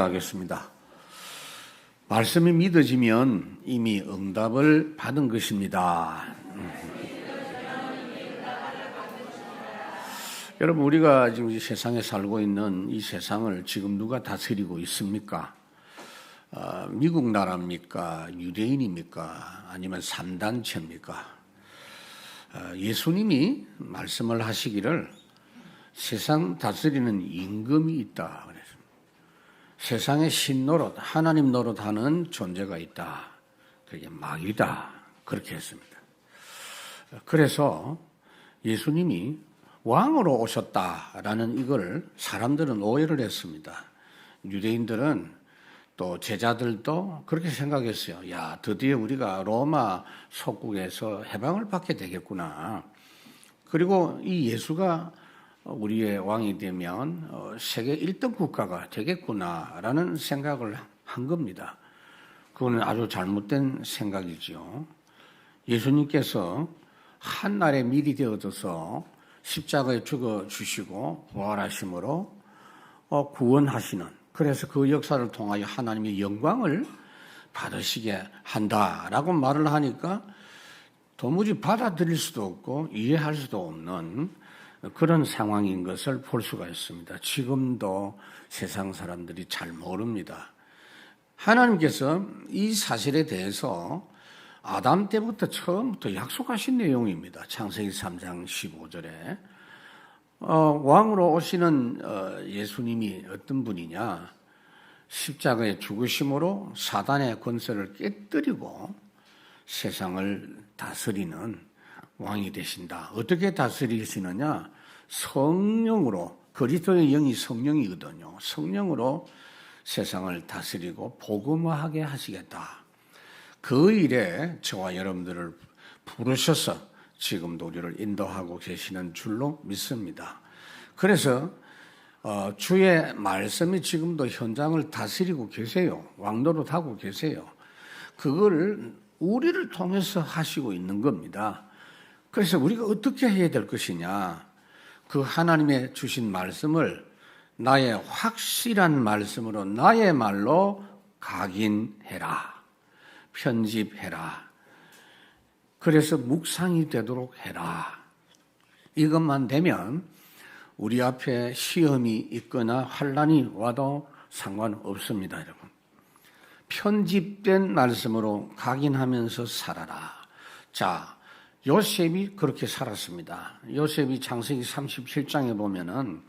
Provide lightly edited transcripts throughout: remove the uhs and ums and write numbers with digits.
기도하겠습니다. 말씀이 믿어지면 이미 응답을 받은 것입니다. 여러분, 우리가 지금 이 세상에 살고 있는 이 세상을 지금 누가 다스리고 있습니까? 미국 나라입니까? 유대인입니까? 아니면 3단체입니까? 예수님이 말씀을 하시기를 세상 다스리는 임금이 있다 그랬습니다. 세상의 신노릇, 하나님 노릇하는 존재가 있다. 그게 마귀다. 그렇게 했습니다. 그래서 예수님이 왕으로 오셨다라는 이걸 사람들은 오해를 했습니다. 유대인들은 또 제자들도 그렇게 생각했어요. 야, 드디어 우리가 로마 속국에서 해방을 받게 되겠구나. 그리고 이 예수가 우리의 왕이 되면 세계 1등 국가가 되겠구나라는 생각을 한 겁니다. 그거는 아주 잘못된 생각이죠. 예수님께서 한날에 미리 되어져서 십자가에 죽어주시고 부활하심으로 구원하시는, 그래서 그 역사를 통하여 하나님의 영광을 받으시게 한다라고 말을 하니까 도무지 받아들일 수도 없고 이해할 수도 없는 그런 상황인 것을 볼 수가 있습니다. 지금도 세상 사람들이 잘 모릅니다. 하나님께서 이 사실에 대해서 아담 때부터 처음부터 약속하신 내용입니다. 창세기 3장 15절에 왕으로 오시는 예수님이 어떤 분이냐? 십자가에 죽으심으로 사단의 권세를 깨뜨리고 세상을 다스리는 왕이 되신다. 어떻게 다스리시느냐? 성령으로, 그리스도의 영이 성령이거든요. 성령으로 세상을 다스리고 복음화하게 하시겠다. 그 일에 저와 여러분들을 부르셔서 지금도 우리를 인도하고 계시는 줄로 믿습니다. 그래서 주의 말씀이 지금도 현장을 다스리고 계세요. 왕노릇하고 계세요. 그걸 우리를 통해서 하시고 있는 겁니다. 그래서 우리가 어떻게 해야 될 것이냐? 그 하나님의 주신 말씀을 나의 확실한 말씀으로 나의 말로 각인해라. 편집해라. 그래서 묵상이 되도록 해라. 이것만 되면 우리 앞에 시험이 있거나 환난이 와도 상관없습니다, 여러분. 편집된 말씀으로 각인하면서 살아라. 자, 요셉이 그렇게 살았습니다. 요셉이 창세기 37장에 보면은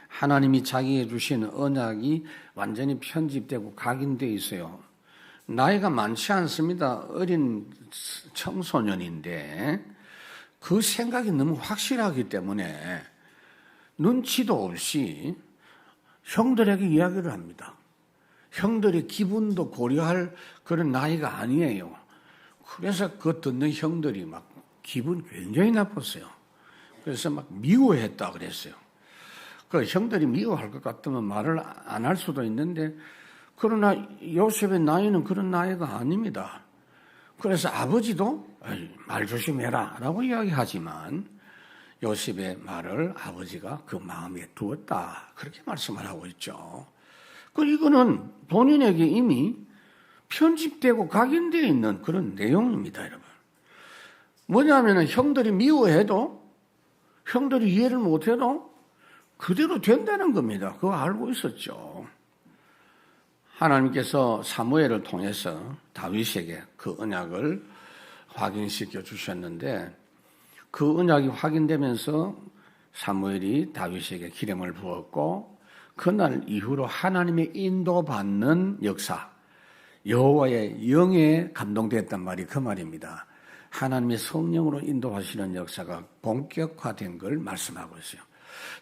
하나님이 자기에게 주신 언약이 완전히 편집되고 각인되어 있어요. 나이가 많지 않습니다. 어린 청소년인데 그 생각이 너무 확실하기 때문에 눈치도 없이 형들에게 이야기를 합니다. 형들의 기분도 고려할 그런 나이가 아니에요. 그래서 그거 듣는 형들이 막 기분 굉장히 나빴어요. 그래서 막 미워했다 그랬어요. 그 형들이 미워할 것 같으면 말을 안 할 수도 있는데, 그러나 요셉의 나이는 그런 나이가 아닙니다. 그래서 아버지도 말 조심해라 라고 이야기하지만 요셉의 말을 아버지가 그 마음에 두었다, 그렇게 말씀을 하고 있죠. 이거는 본인에게 이미 편집되고 각인되어 있는 그런 내용입니다, 여러분. 뭐냐면 형들이 미워해도, 형들이 이해를 못해도 그대로 된다는 겁니다. 그거 알고 있었죠. 하나님께서 사무엘을 통해서 다윗에게 그 언약을 확인시켜 주셨는데, 그 언약이 확인되면서 사무엘이 다윗에게 기름을 부었고, 그날 이후로 하나님의 인도받는 역사, 여호와의 영에 감동됐단 말이 그 말입니다. 하나님의 성령으로 인도하시는 역사가 본격화된 걸 말씀하고 있어요.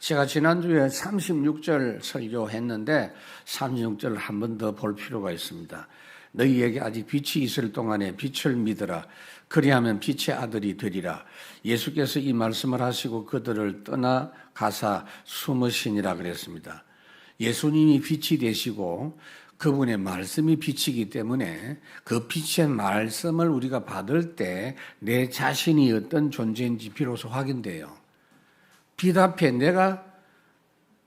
제가 지난주에 36절 설교했는데 36절을 한 번 더 볼 필요가 있습니다. 너희에게 아직 빛이 있을 동안에 빛을 믿으라. 그리하면 빛의 아들이 되리라. 예수께서 이 말씀을 하시고 그들을 떠나 가사 숨으시니라 그랬습니다. 예수님이 빛이 되시고 그분의 말씀이 빛이기 때문에 그 빛의 말씀을 우리가 받을 때 내 자신이 어떤 존재인지 비로소 확인돼요. 빛 앞에 내가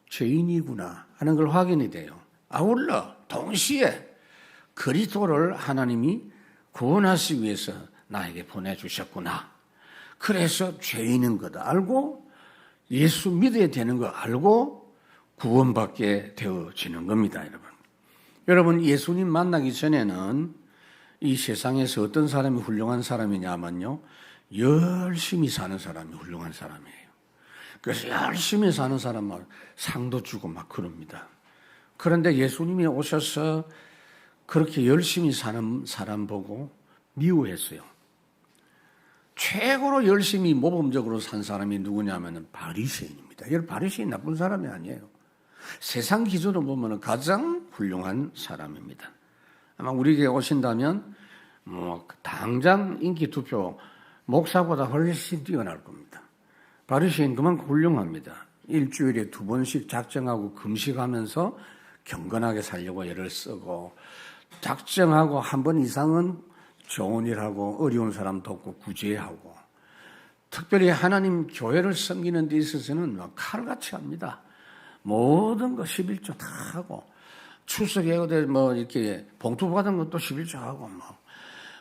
죄인이구나 하는 걸 확인이 돼요. 아울러 동시에 그리스도를 하나님이 구원하시기 위해서 나에게 보내주셨구나. 그래서 죄인인 것 알고 예수 믿어야 되는 거 알고 구원받게 되어지는 겁니다, 여러분. 여러분, 예수님 만나기 전에는 이 세상에서 어떤 사람이 훌륭한 사람이냐면요, 열심히 사는 사람이 훌륭한 사람이에요. 그래서 열심히 사는 사람만 상도 주고 막 그럽니다. 그런데 예수님이 오셔서 그렇게 열심히 사는 사람 보고 미워했어요. 최고로 열심히 모범적으로 산 사람이 누구냐면 바리새인입니다. 여러분, 바리새인 나쁜 사람이 아니에요. 세상 기준으로 보면 가장 훌륭한 사람입니다. 아마 우리에게 오신다면 당장 인기 투표 목사보다 훨씬 뛰어날 겁니다. 바리새인 그만큼 훌륭합니다. 일주일에 2번씩 작정하고 금식하면서 경건하게 살려고 애를 쓰고, 작정하고 1번 이상은 좋은 일하고 어려운 사람 돕고 구제하고, 특별히 하나님 교회를 섬기는 데 있어서는 칼같이 합니다. 모든 거 11조 다 하고, 출석에 이렇게 봉투 받은 것도 11조 하고,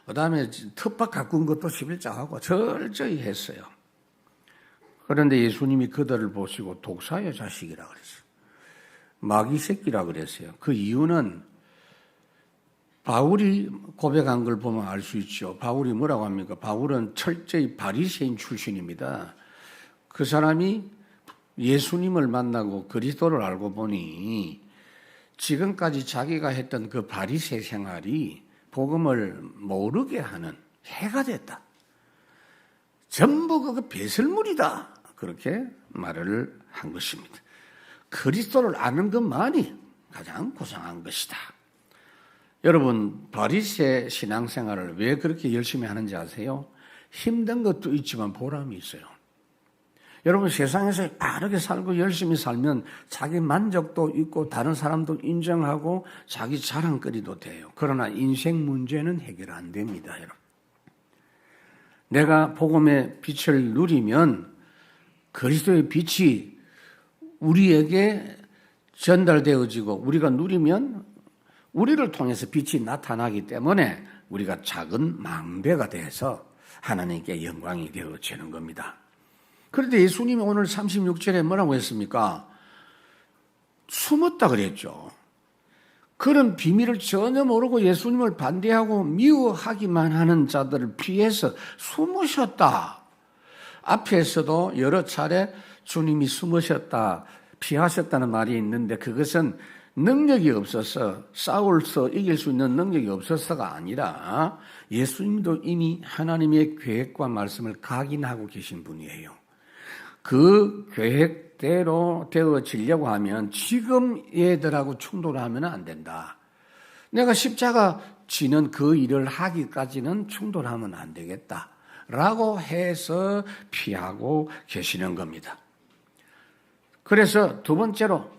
그 다음에 텃밭 가꾼 것도 11조 하고, 철저히 했어요. 그런데 예수님이 그들을 보시고 독사의 자식이라 그랬어요. 마귀 새끼라 그랬어요. 그 이유는 바울이 고백한 걸 보면 알 수 있죠. 바울이 뭐라고 합니까? 바울은 철저히 바리새인 출신입니다. 그 사람이 예수님을 만나고 그리스도를 알고 보니 지금까지 자기가 했던 그 바리새 생활이 복음을 모르게 하는 해가 됐다. 전부 그거 배설물이다. 그렇게 말을 한 것입니다. 그리스도를 아는 것만이 가장 고상한 것이다. 여러분, 바리새 신앙생활을 왜 그렇게 열심히 하는지 아세요? 힘든 것도 있지만 보람이 있어요. 여러분, 세상에서 바르게 살고 열심히 살면 자기 만족도 있고 다른 사람도 인정하고 자기 자랑거리도 돼요. 그러나 인생 문제는 해결 안 됩니다, 여러분. 내가 복음의 빛을 누리면 그리스도의 빛이 우리에게 전달되어지고 우리가 누리면 우리를 통해서 빛이 나타나기 때문에 우리가 작은 망대가 돼서 하나님께 영광이 되어지는 겁니다. 그런데 예수님이 오늘 36절에 뭐라고 했습니까? 숨었다 그랬죠. 그런 비밀을 전혀 모르고 예수님을 반대하고 미워하기만 하는 자들을 피해서 숨으셨다. 앞에서도 여러 차례 주님이 숨으셨다, 피하셨다는 말이 있는데 그것은 능력이 없어서 싸울서 이길 수 있는 능력이 없어서가 아니라 예수님도 이미 하나님의 계획과 말씀을 각인하고 계신 분이에요. 그 계획대로 되어지려고 하면 지금 얘들하고 충돌하면 안 된다. 내가 십자가 지는 그 일을 하기까지는 충돌하면 안 되겠다. 라고 해서 피하고 계시는 겁니다. 그래서 두 번째로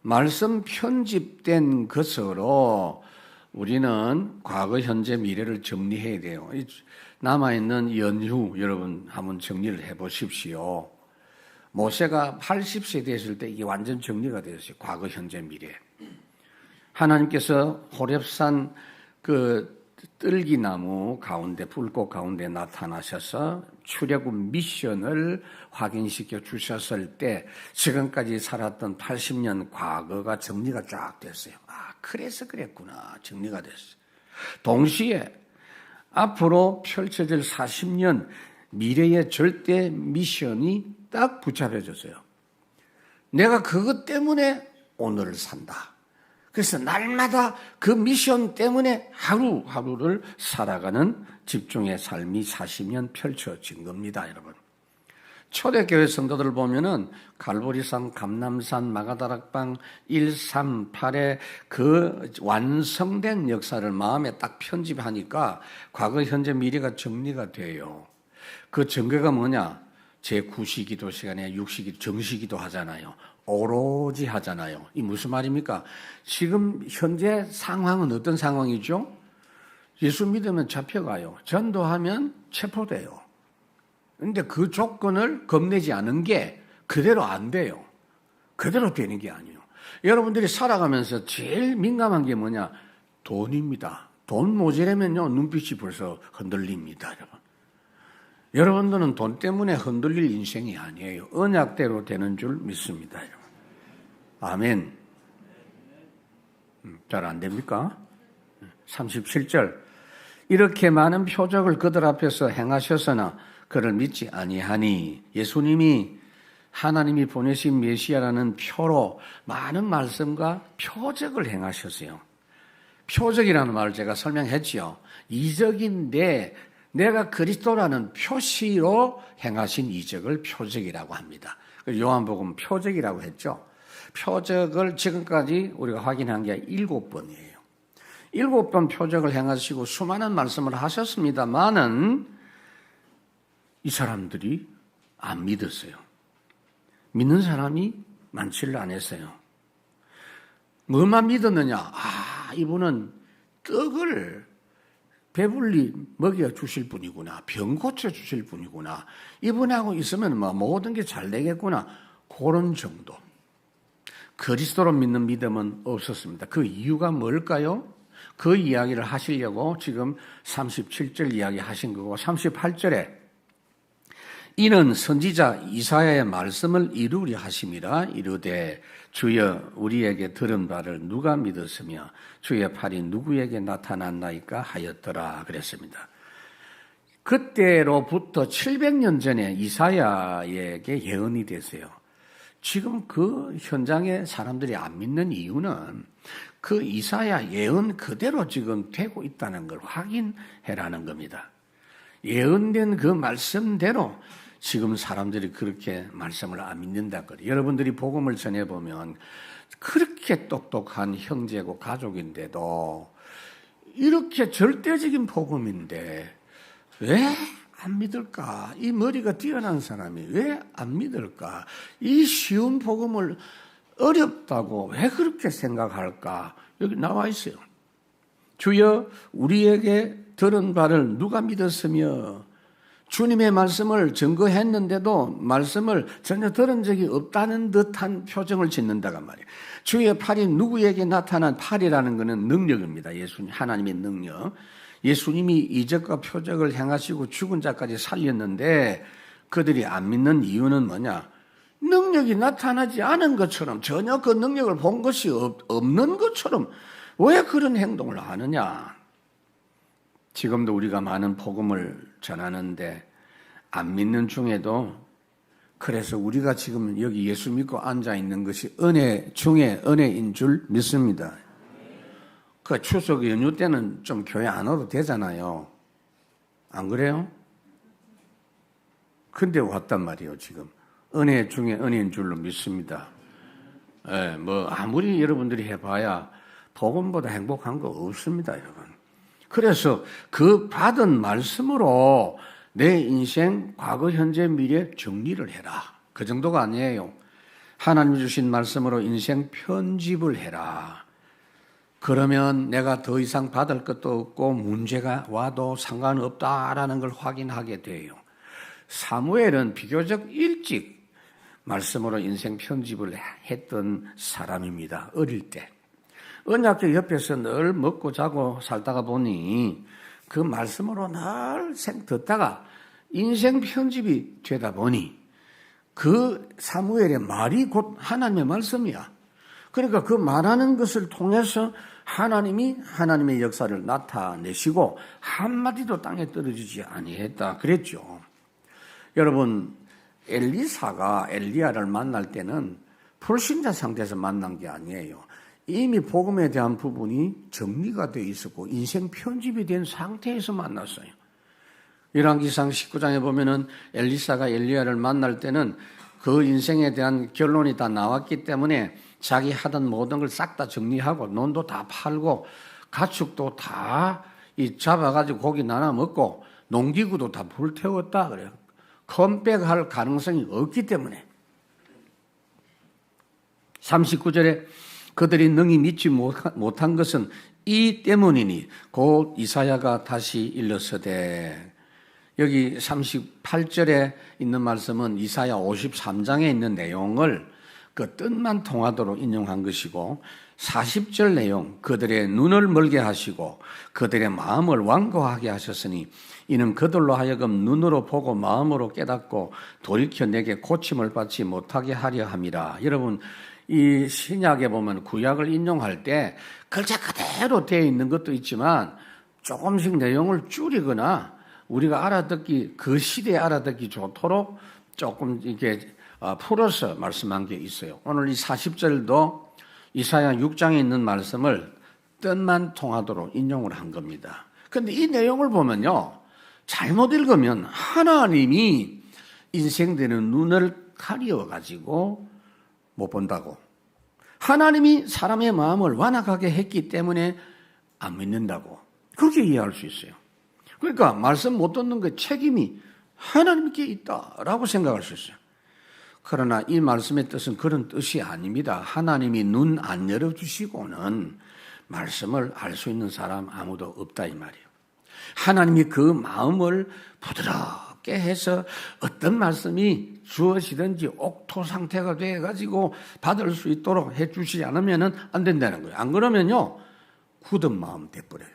말씀 편집된 것으로 우리는 과거, 현재, 미래를 정리해야 돼요. 남아있는 연휴 여러분 한번 정리를 해보십시오. 모세가 80세 됐을 때 이게 완전 정리가 되었어요. 과거, 현재, 미래. 하나님께서 호렙산 그 뜰기나무 가운데, 불꽃 가운데 나타나셔서 출애굽 미션을 확인시켜 주셨을 때 지금까지 살았던 80년 과거가 정리가 쫙 됐어요. 그래서 그랬구나. 정리가 됐어요. 동시에 앞으로 펼쳐질 40년 미래의 절대 미션이 딱 붙잡혀졌어요. 내가 그것 때문에 오늘을 산다. 그래서 날마다 그 미션 때문에 하루하루를 살아가는 집중의 삶이 40년 펼쳐진 겁니다, 여러분. 초대교회 성도들을 보면은 갈보리산, 감남산, 마가다락방 138의 그 완성된 역사를 마음에 딱 편집하니까 과거, 현재, 미래가 정리가 돼요. 그 전개가 뭐냐? 제9시기도 시간에 6시기도 정시기도 하잖아요. 오로지 하잖아요. 이 무슨 말입니까? 지금 현재 상황은 어떤 상황이죠? 예수 믿으면 잡혀가요. 전도하면 체포돼요. 그런데 그 조건을 겁내지 않은 게 그대로 안 돼요. 그대로 되는 게 아니에요. 여러분들이 살아가면서 제일 민감한 게 뭐냐? 돈입니다. 돈 모자라면요, 눈빛이 벌써 흔들립니다, 여러분. 여러분들은 돈 때문에 흔들릴 인생이 아니에요. 언약대로 되는 줄 믿습니다, 여러분. 아멘. 잘 안 됩니까? 37절. 이렇게 많은 표적을 그들 앞에서 행하셨으나 그를 믿지 아니하니. 예수님이 하나님이 보내신 메시아라는 표로 많은 말씀과 표적을 행하셨어요. 표적이라는 말을 제가 설명했지요. 이적인데 내가 그리스도라는 표시로 행하신 이적을 표적이라고 합니다. 요한복음 표적이라고 했죠. 표적을 지금까지 우리가 확인한 게 7번이에요. 7번 표적을 행하시고 수많은 말씀을 하셨습니다만은 이 사람들이 안 믿었어요. 믿는 사람이 많지를 않았어요. 뭐만 믿었느냐? 이분은 떡을 배불리 먹여주실 분이구나. 병 고쳐주실 분이구나. 이분하고 있으면 모든 게 잘 되겠구나. 그런 정도. 그리스도로 믿는 믿음은 없었습니다. 그 이유가 뭘까요? 그 이야기를 하시려고 지금 37절 이야기 하신 거고 38절에 이는 선지자 이사야의 말씀을 이루려 하심이라. 이르되 주여 우리에게 들은 바를 누가 믿었으며 주의 팔이 누구에게 나타났나이까 하였더라 그랬습니다. 그때로부터 700년 전에 이사야에게 예언이 됐어요. 지금 그 현장에 사람들이 안 믿는 이유는 그 이사야 예언 그대로 지금 되고 있다는 걸 확인해라는 겁니다. 예언된 그 말씀대로 지금 사람들이 그렇게 말씀을 안 믿는다 그래요. 여러분들이 복음을 전해보면 그렇게 똑똑한 형제고 가족인데도 이렇게 절대적인 복음인데 왜 안 믿을까? 이 머리가 뛰어난 사람이 왜 안 믿을까? 이 쉬운 복음을 어렵다고 왜 그렇게 생각할까? 여기 나와 있어요. 주여 우리에게 들은 바를 누가 믿었으며 주님의 말씀을 증거했는데도 말씀을 전혀 들은 적이 없다는 듯한 표정을 짓는다가 말이에요. 주의 팔이 누구에게 나타난 팔이라는 것은 능력입니다. 예수님, 하나님의 능력. 예수님이 이적과 표적을 행하시고 죽은 자까지 살렸는데 그들이 안 믿는 이유는 뭐냐? 능력이 나타나지 않은 것처럼 전혀 그 능력을 본 것이 없는 것처럼 왜 그런 행동을 하느냐? 지금도 우리가 많은 복음을 전하는데 안 믿는 중에도 그래서 우리가 지금 여기 예수 믿고 앉아 있는 것이 은혜 중에 은혜인 줄 믿습니다. 그 추석 연휴 때는 좀 교회 안 와도 되잖아요. 안 그래요? 근데 왔단 말이에요, 지금. 은혜 중에 은혜인 줄로 믿습니다. 예, 아무리 여러분들이 해봐야 복음보다 행복한 거 없습니다, 여러분. 그래서 그 받은 말씀으로 내 인생, 과거, 현재, 미래 정리를 해라. 그 정도가 아니에요. 하나님 주신 말씀으로 인생 편집을 해라. 그러면 내가 더 이상 받을 것도 없고 문제가 와도 상관없다라는 걸 확인하게 돼요. 사무엘은 비교적 일찍 말씀으로 인생 편집을 했던 사람입니다. 어릴 때. 언약궤 옆에서 늘 먹고 자고 살다가 보니 그 말씀으로 늘 듣다가 인생 편집이 되다 보니 그 사무엘의 말이 곧 하나님의 말씀이야. 그러니까 그 말하는 것을 통해서 하나님이 하나님의 역사를 나타내시고 한마디도 땅에 떨어지지 아니했다 그랬죠. 여러분, 엘리사가 엘리야를 만날 때는 불신자 상태에서 만난 게 아니에요. 이미 복음에 대한 부분이 정리가 되어 있었고 인생 편집이 된 상태에서 만났어요. 열왕기상 19장에 보면은 엘리사가 엘리야를 만날 때는 그 인생에 대한 결론이 다 나왔기 때문에 자기 하던 모든 걸 싹 다 정리하고 논도 다 팔고 가축도 다 잡아가지고 고기 나눠 먹고 농기구도 다 불태웠다 그래요. 컴백할 가능성이 없기 때문에. 39절에 그들이 능히 믿지 못한 것은 이 때문이니 곧 이사야가 다시 일렀으되. 여기 38절에 있는 말씀은 이사야 53장에 있는 내용을 그 뜻만 통하도록 인용한 것이고 40절 내용 그들의 눈을 멀게 하시고 그들의 마음을 완고하게 하셨으니 이는 그들로 하여금 눈으로 보고 마음으로 깨닫고 돌이켜 내게 고침을 받지 못하게 하려 함이라. 여러분 이 신약에 보면 구약을 인용할 때 글자 그대로 되어 있는 것도 있지만 조금씩 내용을 줄이거나 우리가 알아듣기 그 시대에 알아듣기 좋도록 조금 이렇게 풀어서 말씀한 게 있어요. 오늘 이 40절도 이사야 6장에 있는 말씀을 뜻만 통하도록 인용을 한 겁니다. 그런데 이 내용을 보면요, 잘못 읽으면 하나님이 인생되는 눈을 가려가지고 못 본다고, 하나님이 사람의 마음을 완악하게 했기 때문에 안 믿는다고 그렇게 이해할 수 있어요. 그러니까 말씀 못 듣는 그 책임이 하나님께 있다라고 생각할 수 있어요. 그러나 이 말씀의 뜻은 그런 뜻이 아닙니다. 하나님이 눈 안 열어주시고는 말씀을 알 수 있는 사람 아무도 없다 이 말이에요. 하나님이 그 마음을 부드럽게 해서 어떤 말씀이 주어지든지 옥토 상태가 돼가지고 받을 수 있도록 해주시지 않으면 안 된다는 거예요. 안 그러면요 굳은 마음 돼버려요.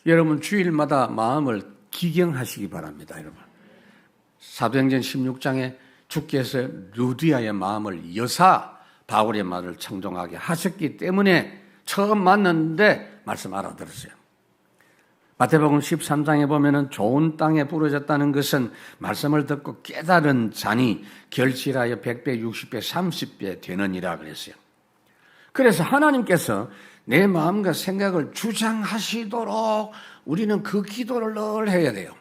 여러분 주일마다 마음을 기경하시기 바랍니다. 여러분 사도행전 16장에 주께서 루디아의 마음을 여사 바울의 말을 청종하게 하셨기 때문에 처음 만났는데 말씀 알아들었어요. 마태복음 13장에 보면은 좋은 땅에 부러졌다는 것은 말씀을 듣고 깨달은 자니 결실하여 100배, 60배, 30배 되느니라 그랬어요. 그래서 하나님께서 내 마음과 생각을 주장하시도록 우리는 그 기도를 늘 해야 돼요.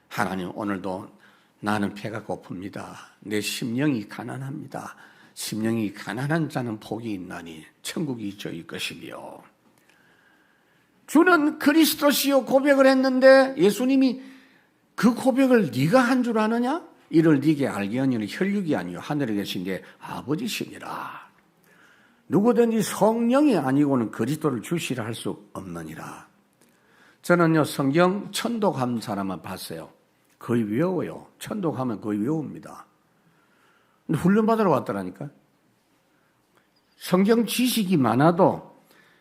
하나님 오늘도 나는 배가 고픕니다. 내 심령이 가난합니다. 심령이 가난한 자는 복이 있나니 천국이 저희 것이며 주는 그리스도시요 고백을 했는데 예수님이 그 고백을 네가 한 줄 아느냐? 이를 네게 알게 하니는 혈육이 아니요 하늘에 계신 내 아버지시니라. 누구든지 성령이 아니고는 그리스도를 주시라 할 수 없느니라. 저는요 성경 천독한 사람만 봤어요. 거의 외워요. 천독하면 거의 외웁니다. 근데 훈련받으러 왔더라니까. 성경 지식이 많아도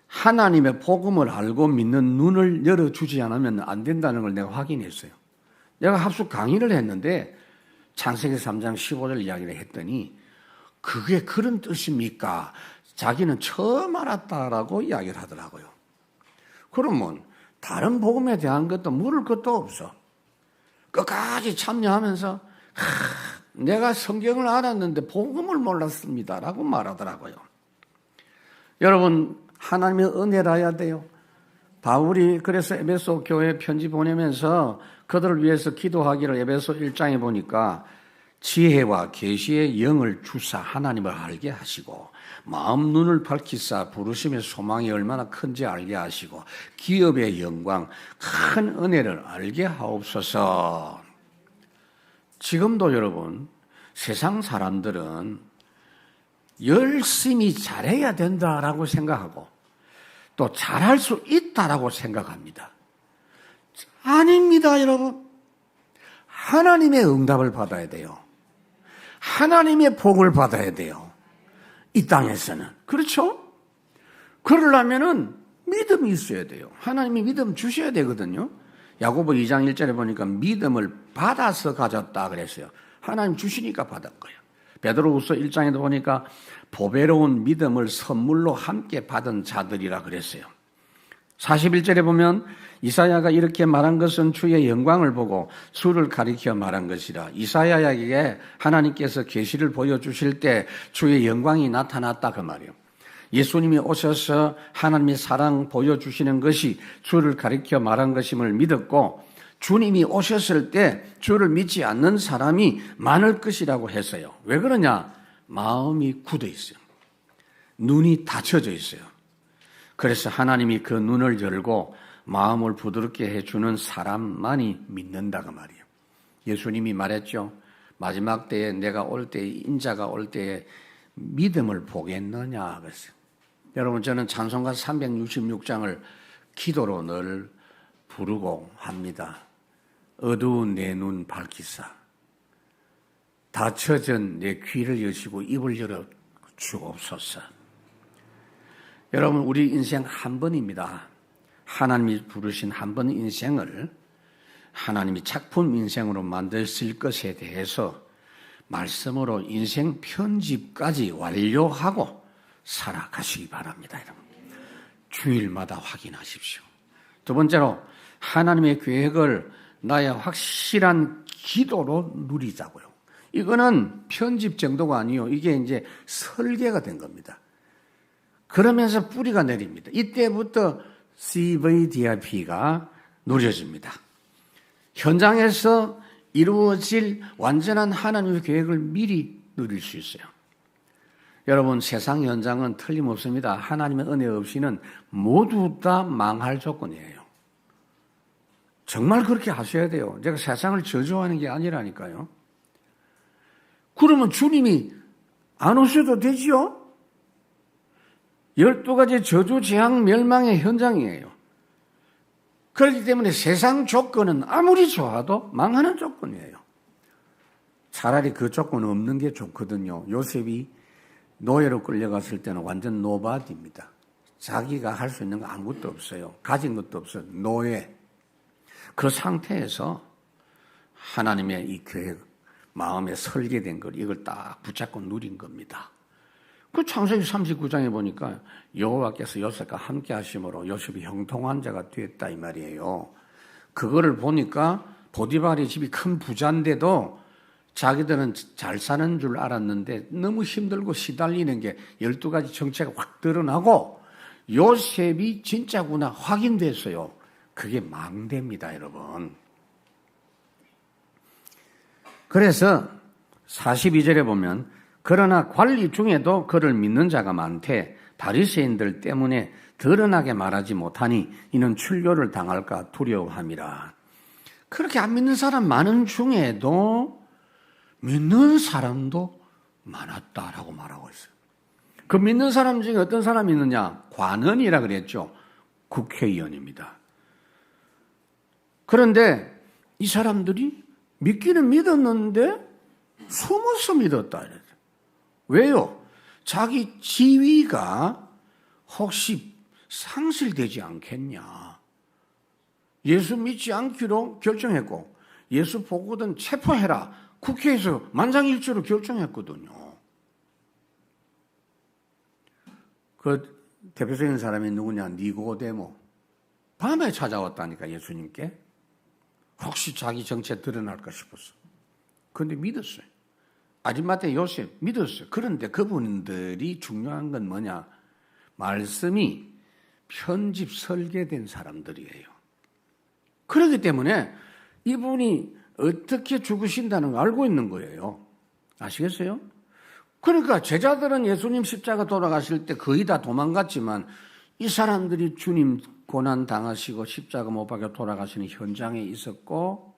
하나님의 복음을 알고 믿는 눈을 열어주지 않으면 안 된다는 걸 내가 확인했어요. 내가 합숙 강의를 했는데 창세기 3장 15절 이야기를 했더니 그게 그런 뜻입니까? 자기는 처음 알았다라고 이야기를 하더라고요. 그러면 다른 복음에 대한 것도 물을 것도 없어. 끝까지 참여하면서 내가 성경을 알았는데 복음을 몰랐습니다라고 말하더라고요. 여러분 하나님의 은혜라야 돼요. 바울이 그래서 에베소 교회에 편지 보내면서 그들을 위해서 기도하기를 에베소 1장에 보니까 지혜와 계시의 영을 주사 하나님을 알게 하시고 마음 눈을 밝히사 부르심의 소망이 얼마나 큰지 알게 하시고 기업의 영광 큰 은혜를 알게 하옵소서. 지금도 여러분 세상 사람들은 열심히 잘해야 된다라고 생각하고 또 잘할 수 있다라고 생각합니다. 아닙니다, 여러분. 하나님의 응답을 받아야 돼요. 하나님의 복을 받아야 돼요. 이 땅에서는. 그렇죠? 그러려면은 믿음이 있어야 돼요. 하나님이 믿음 주셔야 되거든요. 야고보 2장 1절에 보니까 믿음을 받아서 가졌다 그랬어요. 하나님 주시니까 받은 거예요. 베드로후서 1장에도 보니까 보배로운 믿음을 선물로 함께 받은 자들이라 그랬어요. 41절에 보면 이사야가 이렇게 말한 것은 주의 영광을 보고 주를 가리켜 말한 것이라. 이사야에게 하나님께서 계시를 보여주실 때 주의 영광이 나타났다 그 말이에요. 예수님이 오셔서 하나님의 사랑 보여주시는 것이 주를 가리켜 말한 것임을 믿었고 주님이 오셨을 때 주를 믿지 않는 사람이 많을 것이라고 했어요. 왜 그러냐? 마음이 굳어 있어요. 눈이 닫혀져 있어요. 그래서 하나님이 그 눈을 열고 마음을 부드럽게 해주는 사람만이 믿는다고 말이에요. 예수님이 말했죠. 마지막 때에 내가 올 때에 인자가 올 때에 믿음을 보겠느냐 그랬어요. 여러분 저는 찬송가 366장을 기도로 늘 부르고 합니다. 어두운 내 눈 밝히사 닫혀진 내 귀를 여시고 입을 열어 주옵소서. 여러분, 우리 인생 한 번입니다. 하나님이 부르신 한 번 인생을 하나님이 작품 인생으로 만드실 것에 대해서 말씀으로 인생 편집까지 완료하고 살아가시기 바랍니다. 여러분, 주일마다 확인하십시오. 두 번째로, 하나님의 계획을 나의 확실한 기도로 누리자고요. 이거는 편집 정도가 아니요, 이게 이제 설계가 된 겁니다. 그러면서 뿌리가 내립니다. 이때부터 CVDIP가 누려집니다. 현장에서 이루어질 완전한 하나님의 계획을 미리 누릴 수 있어요. 여러분, 세상 현장은 틀림없습니다. 하나님의 은혜 없이는 모두 다 망할 조건이에요. 정말 그렇게 하셔야 돼요. 제가 세상을 저주하는 게 아니라니까요. 그러면 주님이 안 오셔도 되지요? 12가지 저주, 재앙, 멸망의 현장이에요. 그렇기 때문에 세상 조건은 아무리 좋아도 망하는 조건이에요. 차라리 그 조건 없는 게 좋거든요. 요셉이 노예로 끌려갔을 때는 완전 노바디입니다. 자기가 할 수 있는 거 아무것도 없어요. 가진 것도 없어요. 노예. 그 상태에서 하나님의 이 계획, 마음에 설계된 걸 이걸 딱 붙잡고 누린 겁니다. 그 창세기 39장에 보니까 여호와께서 요셉과 함께 하심으로 요셉이 형통한 자가 됐다 이 말이에요. 그거를 보니까 보디발의 집이 큰 부자인데도 자기들은 잘 사는 줄 알았는데 너무 힘들고 시달리는 게 12가지 정체가 확 드러나고 요셉이 진짜구나 확인됐어요. 그게 망대입니다, 여러분. 그래서 42절에 보면 그러나 관리 중에도 그를 믿는 자가 많되 바리새인들 때문에 드러나게 말하지 못하니 이는 출교를 당할까 두려워함이라. 그렇게 안 믿는 사람 많은 중에도 믿는 사람도 많았다라고 말하고 있어요. 그 믿는 사람 중에 어떤 사람이 있느냐? 관원이라 그랬죠. 국회의원입니다. 그런데 이 사람들이 믿기는 믿었는데 숨어서 믿었다 이래요. 왜요? 자기 지위가 혹시 상실되지 않겠냐. 예수 믿지 않기로 결정했고 예수 보고든 체포해라. 국회에서 만장일치로 결정했거든요. 그 대표적인 사람이 누구냐? 니고데모. 밤에 찾아왔다니까 예수님께. 혹시 자기 정체 드러날까 싶었어. 그런데 믿었어요. 아리마대 요셉 믿었어요. 그런데 그분들이 중요한 건 뭐냐? 말씀이 편집 설계된 사람들이에요. 그렇기 때문에 이분이 어떻게 죽으신다는 걸 알고 있는 거예요. 아시겠어요? 그러니까 제자들은 예수님 십자가 돌아가실 때 거의 다 도망갔지만 이 사람들이 주님 고난 당하시고 십자가 못 박혀 돌아가시는 현장에 있었고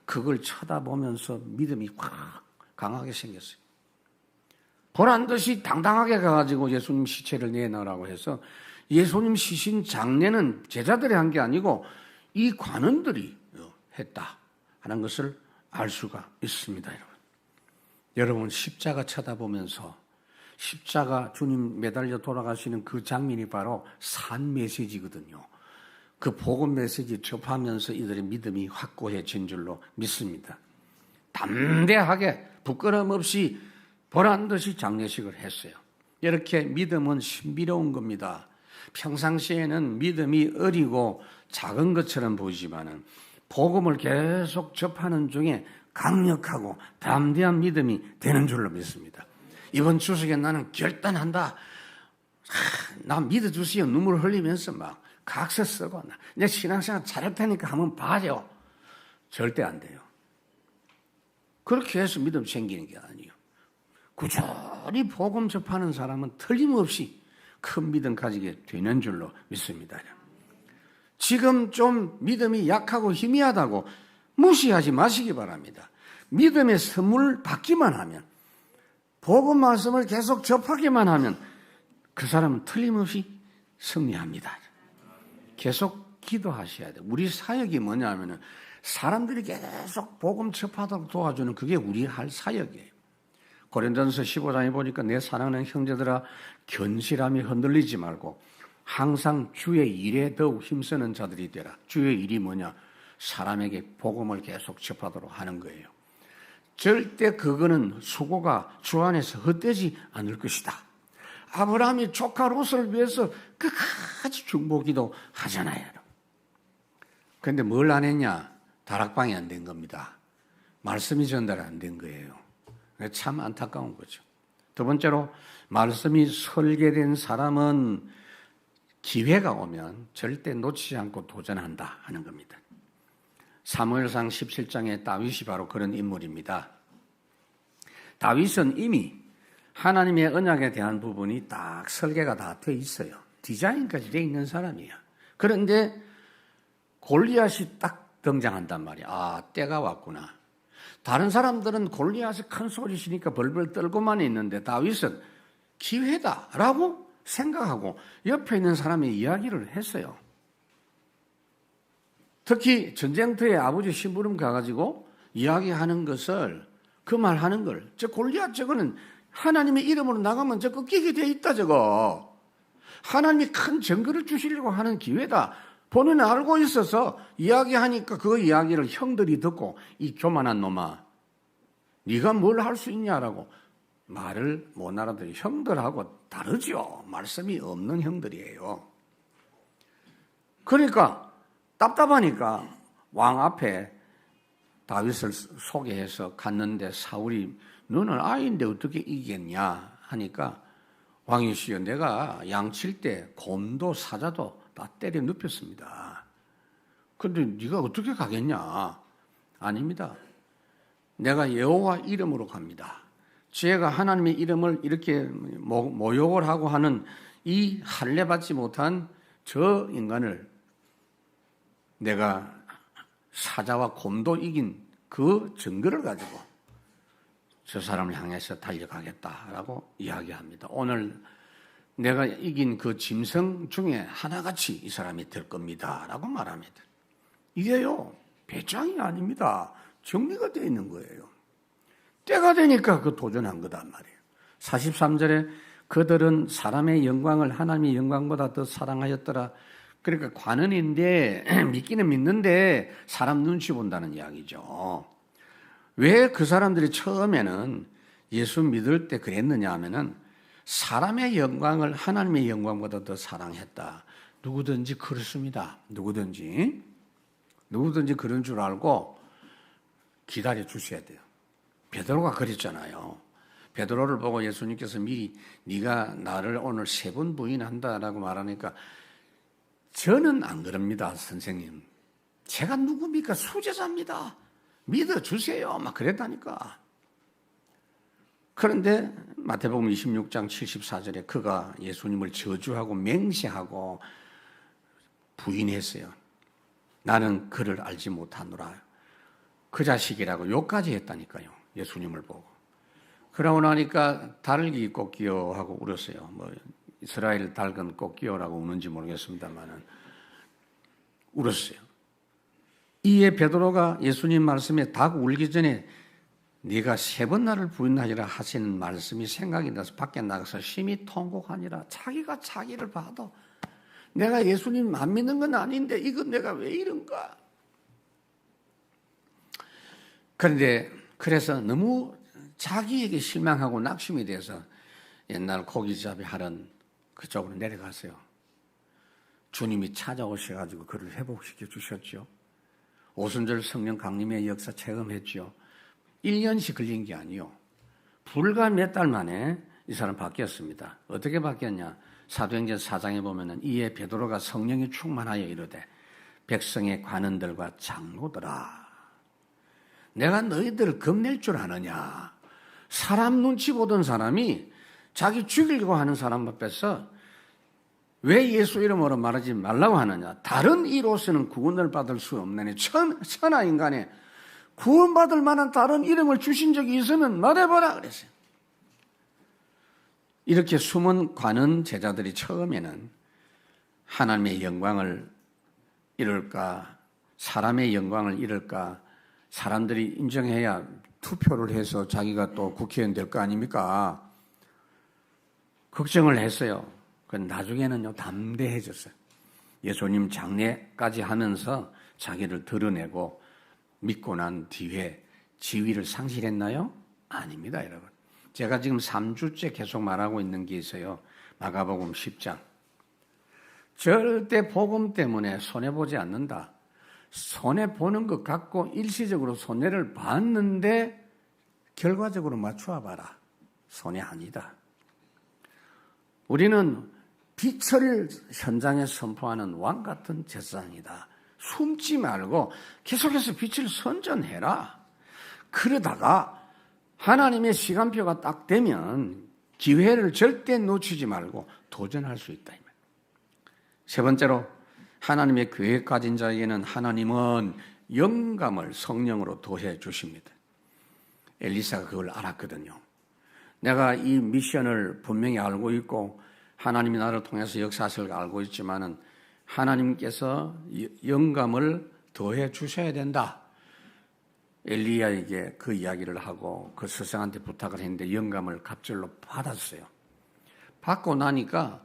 그걸 쳐다보면서 믿음이 확 강하게 생겼어요. 보란 듯이 당당하게 가가지고 예수님 시체를 내놔라고 해서 예수님 시신 장례는 제자들이 한 게 아니고 이 관원들이 했다 하는 것을 알 수가 있습니다. 여러분 십자가 쳐다보면서 십자가 주님 매달려 돌아가시는 그 장면이 바로 산 메시지거든요. 그 복음 메시지 접하면서 이들의 믿음이 확고해진 줄로 믿습니다. 담대하게 부끄럼 없이 보란 듯이 장례식을 했어요. 이렇게 믿음은 신비로운 겁니다. 평상시에는 믿음이 어리고 작은 것처럼 보이지만은 복음을 계속 접하는 중에 강력하고 담대한 믿음이 되는 줄로 믿습니다. 이번 추석에 나는 결단한다. 나 믿어주세요. 눈물 흘리면서 막 각서 쓰고 내 신앙생활 잘할 테니까 한번 봐줘. 절대 안 돼요. 그렇게 해서 믿음 생기는 게 아니에요. 꾸준히 복음 접하는 사람은 틀림없이 큰 믿음 가지게 되는 줄로 믿습니다. 지금 좀 믿음이 약하고 희미하다고 무시하지 마시기 바랍니다. 믿음의 선물 받기만 하면 복음 말씀을 계속 접하기만 하면 그 사람은 틀림없이 승리합니다. 계속 기도하셔야 돼요. 우리 사역이 뭐냐면은 사람들이 계속 복음 접하도록 도와주는 그게 우리 할 사역이에요. 고린도전서 15장에 보니까 내 사랑하는 형제들아 견실함이 흔들리지 말고 항상 주의 일에 더욱 힘쓰는 자들이 되라. 주의 일이 뭐냐? 사람에게 복음을 계속 접하도록 하는 거예요. 절대 그거는 수고가 주 안에서 헛되지 않을 것이다. 아브라함이 조카 롯을 위해서 끝까지 중보기도 하잖아요. 그런데 뭘 안 했냐? 다락방이 안 된 겁니다. 말씀이 전달 안 된 거예요. 참 안타까운 거죠. 두 번째로 말씀이 설계된 사람은 기회가 오면 절대 놓치지 않고 도전한다 하는 겁니다. 사무엘상 17장의 다윗이 바로 그런 인물입니다. 다윗은 이미 하나님의 언약에 대한 부분이 딱 설계가 다 돼 있어요. 디자인까지 돼 있는 사람이에요. 그런데 골리앗이 딱 등장한단 말이야. 아, 때가 왔구나. 다른 사람들은 골리앗이 큰 소리 치니까 벌벌 떨고만 있는데 다윗은 기회다라고 생각하고 옆에 있는 사람이 이야기를 했어요. 특히 전쟁터에 아버지 심부름 가가지고 이야기하는 것을 그 말하는 걸 저 골리앗 저거는 하나님의 이름으로 나가면 저 꺾이게 돼 있다 저거. 하나님이 큰 증거를 주시려고 하는 기회다. 본인은 알고 있어서 이야기하니까 그 이야기를 형들이 듣고 이 교만한 놈아 네가 뭘 할 수 있냐라고 말을 못 알아들어요. 형들하고 다르죠. 말씀이 없는 형들이에요. 그러니까 답답하니까 왕 앞에 다윗을 소개해서 갔는데 사울이 너는 아이인데 어떻게 이기겠냐 하니까 왕이시여 내가 양칠 때 곰도 사자도 다 때려 눕혔습니다. 그런데 네가 어떻게 가겠냐? 아닙니다. 내가 여호와 이름으로 갑니다. 제가 하나님의 이름을 이렇게 모욕을 하고 하는 이 할례 받지 못한 저 인간을 내가 사자와 곰도 이긴 그 증거를 가지고 저 사람을 향해서 달려가겠다라고 이야기합니다. 오늘 내가 이긴 그 짐승 중에 하나같이 이 사람이 될 겁니다라고 말합니다. 이게요 배짱이 아닙니다. 정리가 되어 있는 거예요. 때가 되니까 그 도전한 거단 말이에요. 43절에 그들은 사람의 영광을 하나님의 영광보다 더 사랑하였더라. 그러니까 관원인데 믿기는 믿는데 사람 눈치 본다는 이야기죠. 왜 그 사람들이 처음에는 예수 믿을 때 그랬느냐 하면은 사람의 영광을 하나님의 영광보다 더 사랑했다. 누구든지 그렇습니다. 누구든지 그런 줄 알고 기다려 주셔야 돼요. 베드로가 그랬잖아요. 베드로를 보고 예수님께서 미리 네가 나를 오늘 3번 부인한다라고 말하니까 저는 안 그럽니다, 선생님. 제가 누굽니까? 수제자입니다. 믿어주세요. 막 그랬다니까. 그런데 마태복음 26장 74절에 그가 예수님을 저주하고 맹세하고 부인했어요. 나는 그를 알지 못하노라. 그 자식이라고 욕까지 했다니까요. 예수님을 보고. 그러고 나니까 달기 꽃기요 하고 울었어요. 뭐 이스라엘 닭은 꽃기요라고 우는지 모르겠습니다만은 울었어요. 이에 베드로가 예수님 말씀에 닭 울기 전에 네가 3번 나를 부인하리라 하시는 말씀이 생각이 나서 밖에 나가서 심히 통곡하니라. 자기가 자기를 봐도 내가 예수님 안 믿는 건 아닌데 이건 내가 왜 이런가. 그런데 그래서 너무 자기에게 실망하고 낙심이 돼서 옛날 고기잡이 하던 그쪽으로 내려갔어요. 주님이 찾아오셔가지고 그를 회복시켜 주셨죠. 오순절 성령 강림의 역사 체험했죠. 1년씩 걸린 게 아니요. 불과 몇 달 만에 이 사람 바뀌었습니다. 어떻게 바뀌었냐? 사도행전 4장에 보면은 이에 베드로가 성령이 충만하여 이르되 백성의 관원들과 장로들아 내가 너희들을 겁낼 줄 아느냐? 사람 눈치 보던 사람이 자기 죽이려고 하는 사람 앞에서 왜 예수 이름으로 말하지 말라고 하느냐? 다른 이로서는 구원을 받을 수 없느니 천하 인간에 구원받을 만한 다른 이름을 주신 적이 있으면 말해봐라 그랬어요. 이렇게 숨은 관원 제자들이 처음에는 하나님의 영광을 잃을까 사람의 영광을 잃을까 사람들이 인정해야 투표를 해서 자기가 또 국회의원 될 거 아닙니까? 걱정을 했어요. 나중에는요, 담대해졌어요. 예수님 장례까지 하면서 자기를 드러내고 믿고 난 뒤에 지위를 상실했나요? 아닙니다, 여러분. 제가 지금 3주째 계속 말하고 있는 게 있어요. 마가복음 10장. 절대 복음 때문에 손해보지 않는다. 손해보는 것 갖고 일시적으로 손해를 봤는데 결과적으로 맞추어 봐라. 손해 아니다. 우리는 빛을 현장에 선포하는 왕 같은 제사장이다. 숨지 말고 계속해서 빛을 선전해라. 그러다가 하나님의 시간표가 딱 되면 기회를 절대 놓치지 말고 도전할 수 있다. 세 번째로 하나님의 계획 가진 자에게는 하나님은 영감을 성령으로 도해 주십니다. 엘리사가 그걸 알았거든요. 내가 이 미션을 분명히 알고 있고 하나님이 나를 통해서 역사하실 걸 알고 있지만은 하나님께서 영감을 더해 주셔야 된다. 엘리야에게 그 이야기를 하고 그 스승한테 부탁을 했는데 영감을 갑절로 받았어요. 받고 나니까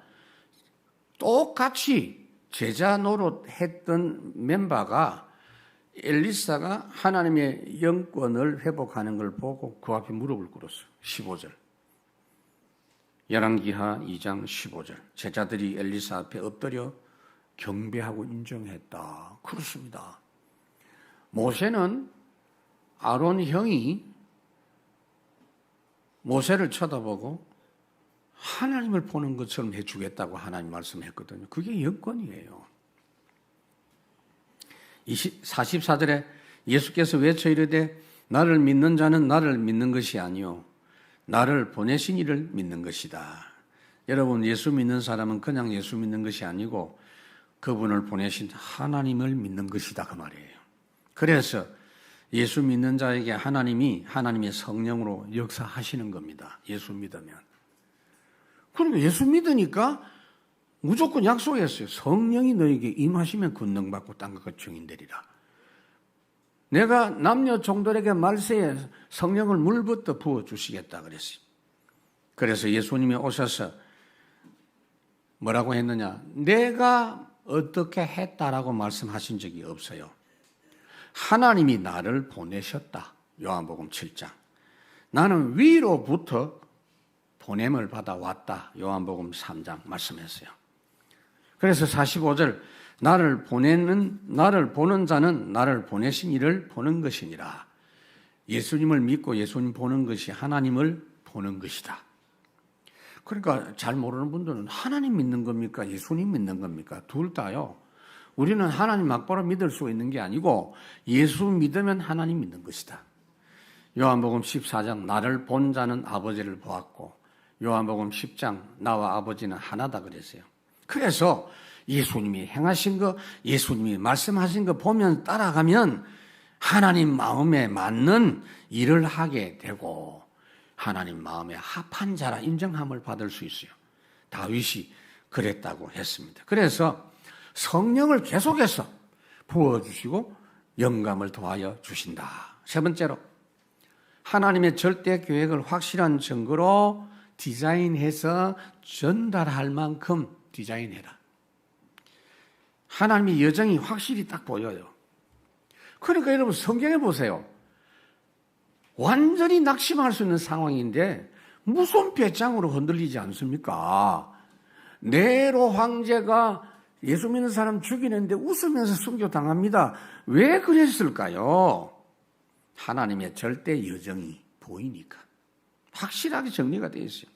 똑같이 제자 노릇 했던 멤버가 엘리사가 하나님의 영권을 회복하는 걸 보고 그 앞에 무릎을 꿇었어요. 15절. 열왕기하 2장 15절. 제자들이 엘리사 앞에 엎드려 경배하고 인정했다. 그렇습니다. 모세는 아론 형이 모세를 쳐다보고 하나님을 보는 것처럼 해주겠다고 하나님 말씀했거든요. 그게 영권이에요. 44절에 예수께서 외쳐 이르되 나를 믿는 자는 나를 믿는 것이 아니요 나를 보내신 이를 믿는 것이다. 여러분, 예수 믿는 사람은 그냥 예수 믿는 것이 아니고 그분을 보내신 하나님을 믿는 것이다 그 말이에요. 그래서 예수 믿는 자에게 하나님이 하나님의 성령으로 역사하시는 겁니다. 예수 믿으면. 그러니까 예수 믿으니까 무조건 약속했어요. 성령이 너에게 임하시면 권능받고 땅과 같이 증인되리라. 내가 남녀 종들에게 말세에 성령을 물부터 부어주시겠다 그랬어요. 그래서 예수님이 오셔서 뭐라고 했느냐? 내가 어떻게 했다라고 말씀하신 적이 없어요. 하나님이 나를 보내셨다. 요한복음 7장. 나는 위로부터 보냄을 받아 왔다. 요한복음 3장 말씀했어요. 그래서 45절 나를 보는 자는 나를 보내신 이를 보는 것이니라. 예수님을 믿고 예수님 보는 것이 하나님을 보는 것이다. 그러니까 잘 모르는 분들은 하나님 믿는 겁니까? 예수님 믿는 겁니까? 둘 다요. 우리는 하나님 막바로 믿을 수 있는 게 아니고 예수 믿으면 하나님 믿는 것이다. 요한복음 14장 나를 본 자는 아버지를 보았고 요한복음 10장 나와 아버지는 하나다 그랬어요. 그래서 예수님이 행하신 거, 예수님이 말씀하신 거 보면 따라가면 하나님 마음에 맞는 일을 하게 되고 하나님 마음에 합한 자라 인정함을 받을 수 있어요. 다윗이 그랬다고 했습니다. 그래서 성령을 계속해서 부어주시고 영감을 더하여 주신다. 세 번째로 하나님의 절대 계획을 확실한 증거로 디자인해서 전달할 만큼 디자인해라. 하나님의 여정이 확실히 딱 보여요. 그러니까 여러분 성경에 보세요. 완전히 낙심할 수 있는 상황인데 무슨 배짱으로 흔들리지 않습니까? 네로 황제가 예수 믿는 사람 죽이는데 웃으면서 순교당합니다. 왜 그랬을까요? 하나님의 절대 여정이 보이니까. 확실하게 정리가 되어 있어요.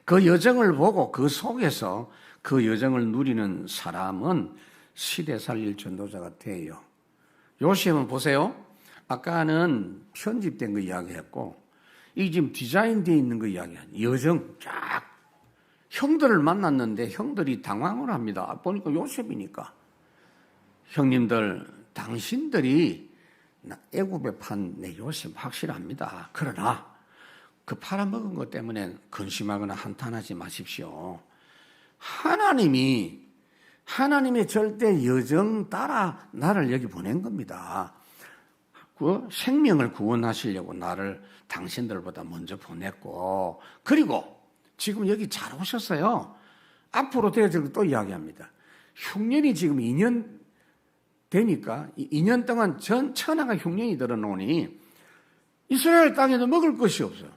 그 여정을 보고 그 속에서 그 여정을 누리는 사람은 시대 살릴 전도자가 돼요. 요셉은 보세요. 아까는 편집된 거 이야기했고 이 지금 디자인되어 있는 거 이야기한 여정 쫙 형들을 만났는데 형들이 당황을 합니다. 보니까 요셉이니까. 형님들 당신들이 애굽에 판 내 요셉 확실합니다. 그러나 그 팔아먹은 것 때문에 근심하거나 한탄하지 마십시오. 하나님의 절대 여정 따라 나를 여기 보낸 겁니다. 그 생명을 구원하시려고 나를 당신들보다 먼저 보냈고, 그리고 지금 여기 잘 오셨어요. 앞으로 되어질 또 이야기합니다. 흉년이 지금 2년 되니까 2년 동안 전 천하가 흉년이 들어놓으니 이스라엘 땅에도 먹을 것이 없어요.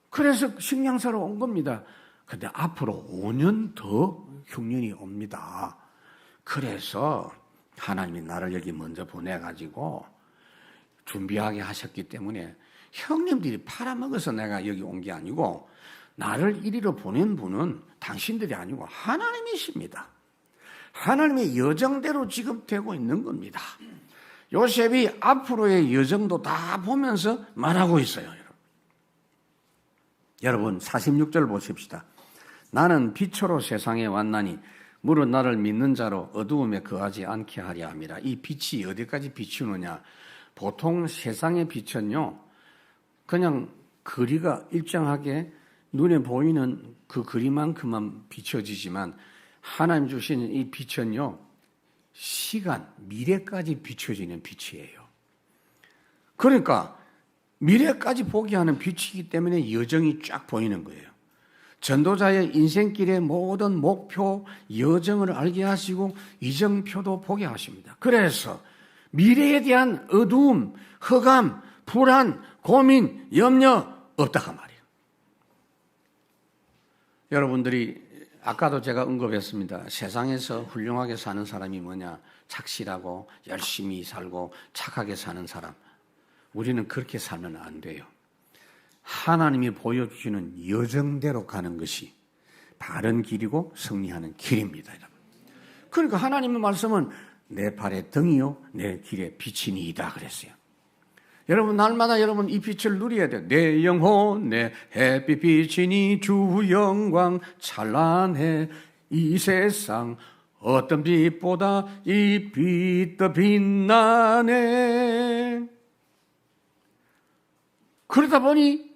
그래서 식량 사러 온 겁니다. 근데 앞으로 5년 더 흉년이 옵니다. 그래서 하나님이 나를 여기 먼저 보내가지고 준비하게 하셨기 때문에 형님들이 팔아먹어서 내가 여기 온 게 아니고 나를 이리로 보낸 분은 당신들이 아니고 하나님이십니다. 하나님의 여정대로 지금 되고 있는 겁니다. 요셉이 앞으로의 여정도 다 보면서 말하고 있어요. 여러분 46절 보십시다. 나는 빛으로 세상에 왔나니 무릇 나를 믿는 자로 어두움에 거하지 않게 하려 함이라. 이 빛이 어디까지 비추느냐? 보통 세상의 빛은요, 그냥 거리가 일정하게 눈에 보이는 그 거리만큼만 비춰지지만 하나님 주시는 이 빛은요, 시간, 미래까지 비춰지는 빛이에요. 그러니까 미래까지 보게 하는 빛이기 때문에 여정이 쫙 보이는 거예요. 전도자의 인생길의 모든 목표, 여정을 알게 하시고 이정표도 보게 하십니다. 그래서 미래에 대한 어두움, 흑암, 불안, 고민, 염려 없다가 말이에요. 여러분들이 아까도 제가 언급했습니다. 세상에서 훌륭하게 사는 사람이 뭐냐? 착실하고 열심히 살고 착하게 사는 사람. 우리는 그렇게 살면 안 돼요. 하나님이 보여주시는 여정대로 가는 것이 바른 길이고 승리하는 길입니다. 그러니까 하나님의 말씀은 내 발의 등이요 내 길의 빛이니이다 그랬어요. 여러분 날마다 여러분 이 빛을 누려야 돼요. 내 영혼 내 햇빛 빛이니 주 영광 찬란해 이 세상 어떤 빛보다 이 빛 더 빛나네. 그러다 보니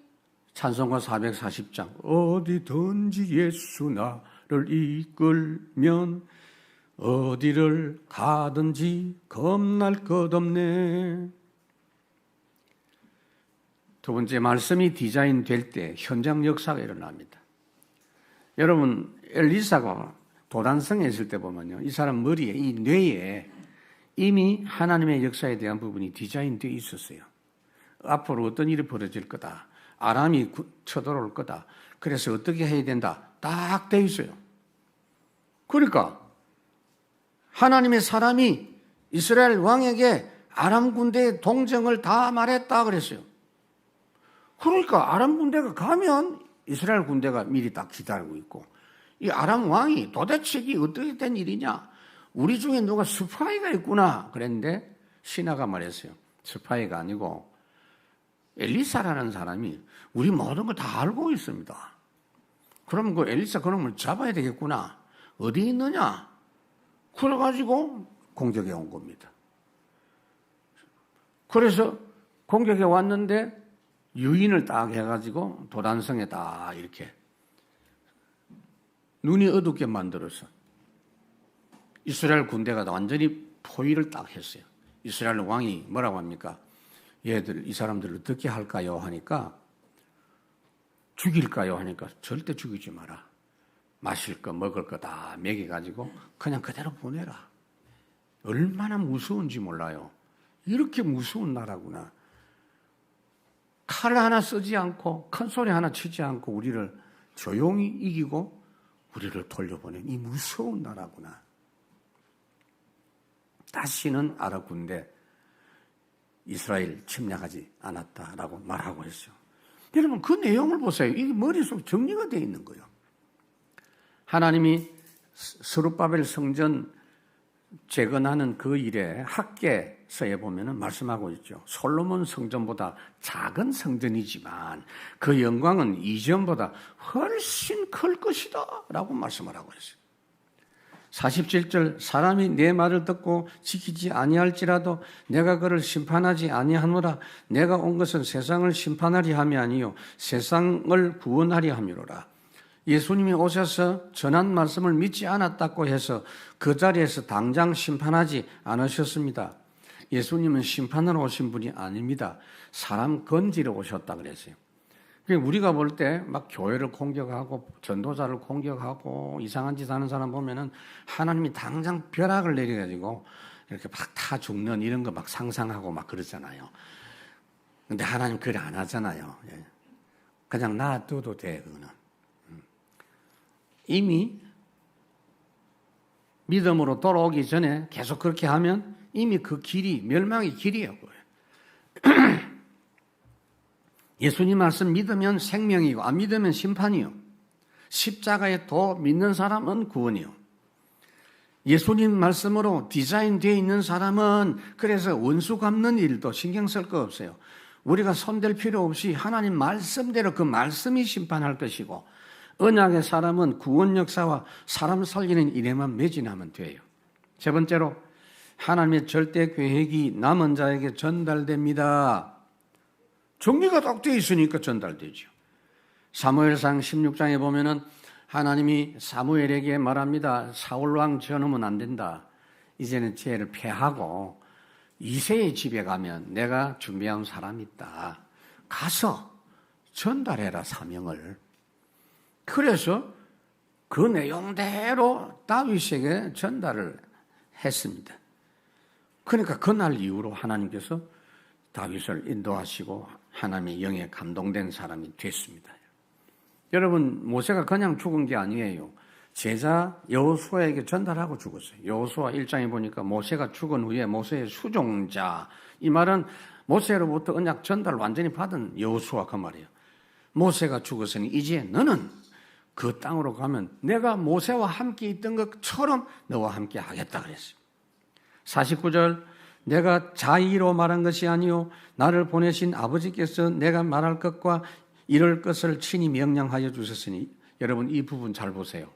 찬송가 440장 어디든지 예수 나를 이끌면 어디를 가든지 겁날 것 없네. 두 번째 말씀이 디자인 될 때 현장 역사가 일어납니다. 여러분 엘리사가 도단성에 있을 때 보면요, 이 사람 머리에 이 뇌에 이미 하나님의 역사에 대한 부분이 디자인되어 있었어요. 앞으로 어떤 일이 벌어질 거다. 아람이 쳐들어올 거다. 그래서 어떻게 해야 된다. 딱 되어 있어요. 그러니까 하나님의 사람이 이스라엘 왕에게 아람 군대의 동정을 다 말했다 그랬어요. 그러니까 아람 군대가 가면 이스라엘 군대가 미리 딱 기다리고 있고 이 아람 왕이 도대체 이게 어떻게 된 일이냐. 우리 중에 누가 스파이가 있구나 그랬는데 신하가 말했어요. 스파이가 아니고 엘리사라는 사람이 우리 모든 걸 다 알고 있습니다. 그럼 그 엘리사 그놈을 잡아야 되겠구나. 어디 있느냐? 그래가지고 공격해 온 겁니다. 그래서 공격해 왔는데 유인을 딱 해가지고 도단성에 딱 이렇게 눈이 어둡게 만들어서 이스라엘 군대가 완전히 포위를 딱 했어요. 이스라엘 왕이 뭐라고 합니까? 얘들 이 사람들을 어떻게 할까요? 하니까 죽일까요? 하니까 절대 죽이지 마라. 마실 거 먹을 거 다 먹여가지고 그냥 그대로 보내라. 얼마나 무서운지 몰라요. 이렇게 무서운 나라구나. 칼 하나 쓰지 않고 큰 소리 하나 치지 않고 우리를 조용히 이기고 우리를 돌려보낸 이 무서운 나라구나. 다시는 아랍 군대 이스라엘 침략하지 않았다라고 말하고 있어요. 여러분 그 내용을 보세요. 이게 머릿속에 정리가 되어 있는 거예요. 하나님이 스룹바벨 성전 재건하는 그 일에 학계서에 보면은 말씀하고 있죠. 솔로몬 성전보다 작은 성전이지만 그 영광은 이전보다 훨씬 클 것이다 라고 말씀을 하고 있어요. 47절 사람이 내 말을 듣고 지키지 아니할지라도 내가 그를 심판하지 아니하노라. 내가 온 것은 세상을 심판하리 함이 아니요 세상을 구원하리 함이로라. 예수님이 오셔서 전한 말씀을 믿지 않았다고 해서 그 자리에서 당장 심판하지 않으셨습니다. 예수님은 심판하러 오신 분이 아닙니다. 사람 건지러 오셨다 그랬어요. 우리가 볼 때 막 교회를 공격하고 전도자를 공격하고 이상한 짓 하는 사람 보면은 하나님이 당장 벼락을 내려가지고 이렇게 막 타 죽는 이런 거 막 상상하고 막 그러잖아요. 근데 하나님 그래 안 하잖아요. 그냥 놔둬도 돼, 그거는. 이미 믿음으로 돌아오기 전에 계속 그렇게 하면 이미 그 길이 멸망의 길이에요. 예수님 말씀 믿으면 생명이고 안 믿으면 심판이요. 십자가에 도 믿는 사람은 구원이요. 예수님 말씀으로 디자인되어 있는 사람은 그래서 원수 갚는 일도 신경 쓸 거 없어요. 우리가 손댈 필요 없이 하나님 말씀대로 그 말씀이 심판할 것이고, 언약의 사람은 구원 역사와 사람 살리는 일에만 매진하면 돼요. 세 번째로 하나님의 절대 계획이 남은 자에게 전달됩니다. 정리가 딱 되어 있으니까 전달되죠. 사무엘상 16장에 보면은 하나님이 사무엘에게 말합니다. 사울왕 전하면 안 된다. 이제는 죄를 패하고 이새의 집에 가면 내가 준비한 사람이 있다. 가서 전달해라, 사명을. 그래서 그 내용대로 다윗에게 전달을 했습니다. 그러니까 그날 이후로 하나님께서 다윗을 인도하시고 하나님의 영에 감동된 사람이 됐습니다. 여러분, 모세가 그냥 죽은 게 아니에요. 제자 여호수아에게 전달하고 죽었어요. 여호수아 1장에 보니까 모세가 죽은 후에 모세의 수종자, 이 말은 모세로부터 언약 전달 완전히 받은 여호수아 그 말이에요. 모세가 죽었으니 이제 너는 그 땅으로 가면 내가 모세와 함께 있던 것처럼 너와 함께 하겠다 그랬어요. 49절, 내가 자의로 말한 것이 아니요 나를 보내신 아버지께서 내가 말할 것과 이럴 것을 친히 명령하여 주셨으니, 여러분 이 부분 잘 보세요.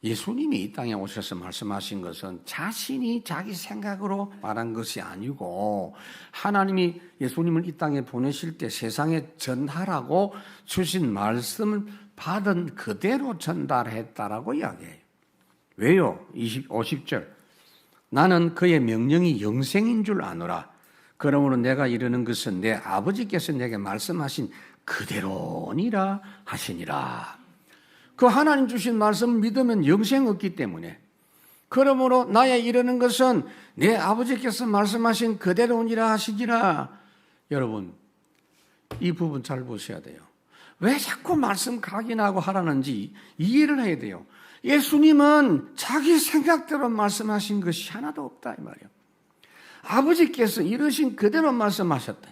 예수님이 이 땅에 오셔서 말씀하신 것은 자신이 자기 생각으로 말한 것이 아니고 하나님이 예수님을 이 땅에 보내실 때 세상에 전하라고 주신 말씀을 받은 그대로 전달했다라고 이야기해요. 왜요? 50절, 나는 그의 명령이 영생인 줄 아노라. 그러므로 내가 이르는 것은 내 아버지께서 내게 말씀하신 그대로니라 하시니라. 그 하나님 주신 말씀을 믿으면 영생 얻기 때문에, 그러므로 나의 이르는 것은 내 아버지께서 말씀하신 그대로니라 하시니라. 여러분, 이 부분 잘 보셔야 돼요. 왜 자꾸 말씀 각인하고 하라는지 이해를 해야 돼요. 예수님은 자기 생각대로 말씀하신 것이 하나도 없다 이 말이에요. 아버지께서 이르신 그대로 말씀하셨다.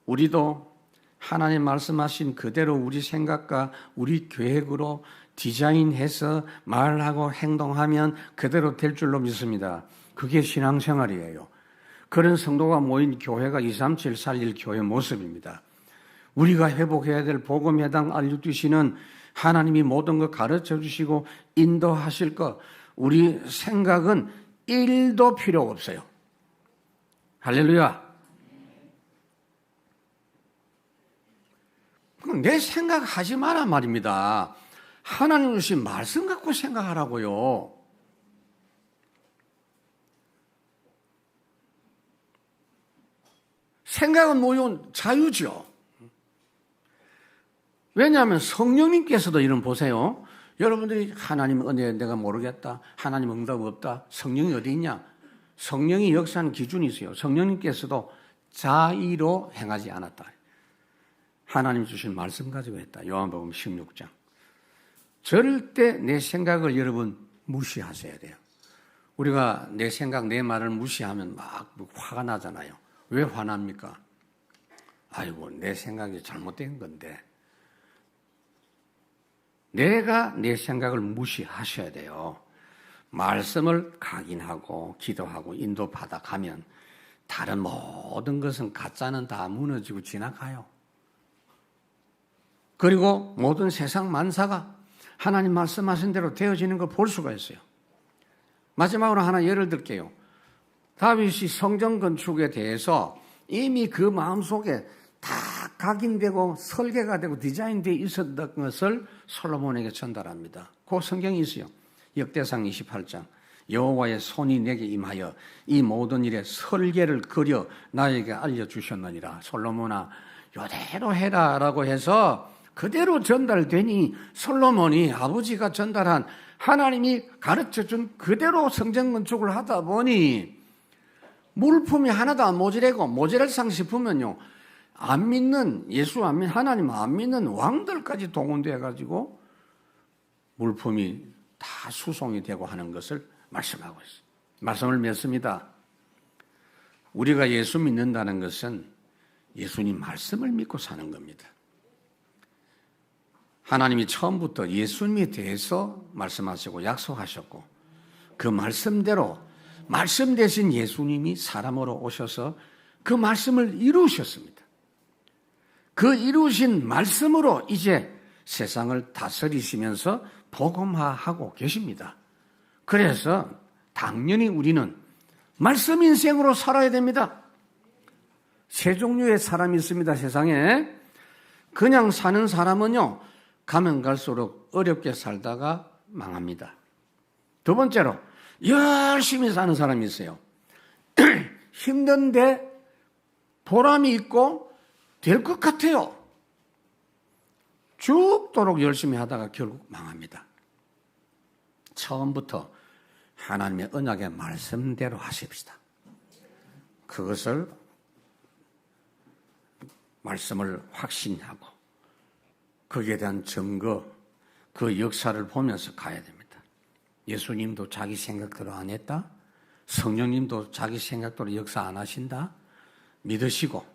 우리도 하나님 말씀하신 그대로 우리 생각과 우리 계획으로 디자인해서 말하고 행동하면 그대로 될 줄로 믿습니다. 그게 신앙생활이에요. 그런 성도가 모인 교회가 23741 교회 모습입니다. 우리가 회복해야 될 복음회당 알려주시는 하나님이 모든 것 가르쳐 주시고 인도하실 것, 우리 생각은 1도 필요 없어요. 할렐루야. 내 생각하지 마라 말입니다. 하나님 주신 말씀 갖고 생각하라고요. 생각은 뭐요? 자유죠. 왜냐하면 성령님께서도 이런 보세요. 여러분들이 하나님 은혜 내가 모르겠다, 하나님 응답 없다, 성령이 어디 있냐? 성령이 역사하는 기준이 있어요. 성령님께서도 자의로 행하지 않았다. 하나님 주신 말씀 가지고 했다. 요한복음 16장. 절대 내 생각을 여러분 무시하셔야 돼요. 우리가 내 생각, 내 말을 무시하면 막 화가 나잖아요. 왜 화납니까? 아이고, 내 생각이 잘못된 건데. 내가 내 생각을 무시하셔야 돼요. 말씀을 각인하고 기도하고 인도받아 가면 다른 모든 것은 가짜는 다 무너지고 지나가요. 그리고 모든 세상 만사가 하나님 말씀하신 대로 되어지는 걸 볼 수가 있어요. 마지막으로 하나 예를 들게요. 다윗이 성전 건축에 대해서 이미 그 마음속에 다 각인되고 설계가 되고 디자인되어 있었던 것을 솔로몬에게 전달합니다. 그 성경이 있어요. 역대상 28장. 여호와의 손이 내게 임하여 이 모든 일에 설계를 그려 나에게 알려주셨느니라. 솔로몬아 이대로 해라 라고 해서 그대로 전달되니 솔로몬이 아버지가 전달한 하나님이 가르쳐준 그대로 성전 건축을 하다 보니 물품이 하나도 안 모자라고, 모자랄상 싶으면요 안 믿는, 예수 안 믿는, 하나님 안 믿는 왕들까지 동원되어 가지고 물품이 다 수송이 되고 하는 것을 말씀하고 있어요. 말씀을 믿습니다. 우리가 예수 믿는다는 것은 예수님 말씀을 믿고 사는 겁니다. 하나님이 처음부터 예수님에 대해서 말씀하시고 약속하셨고 그 말씀대로 말씀 대신 예수님이 사람으로 오셔서 그 말씀을 이루셨습니다. 그 이루신 말씀으로 이제 세상을 다스리시면서 복음화하고 계십니다. 그래서 당연히 우리는 말씀 인생으로 살아야 됩니다. 세 종류의 사람이 있습니다, 세상에. 그냥 사는 사람은요, 가면 갈수록 어렵게 살다가 망합니다. 두 번째로, 열심히 사는 사람이 있어요. 힘든데 보람이 있고 될 것 같아요. 죽도록 열심히 하다가 결국 망합니다. 처음부터 하나님의 언약의 말씀대로 하십시다. 그것을 말씀을 확신하고 거기에 대한 증거, 그 역사를 보면서 가야 됩니다. 예수님도 자기 생각대로 안 했다? 성령님도 자기 생각대로 역사 안 하신다? 믿으시고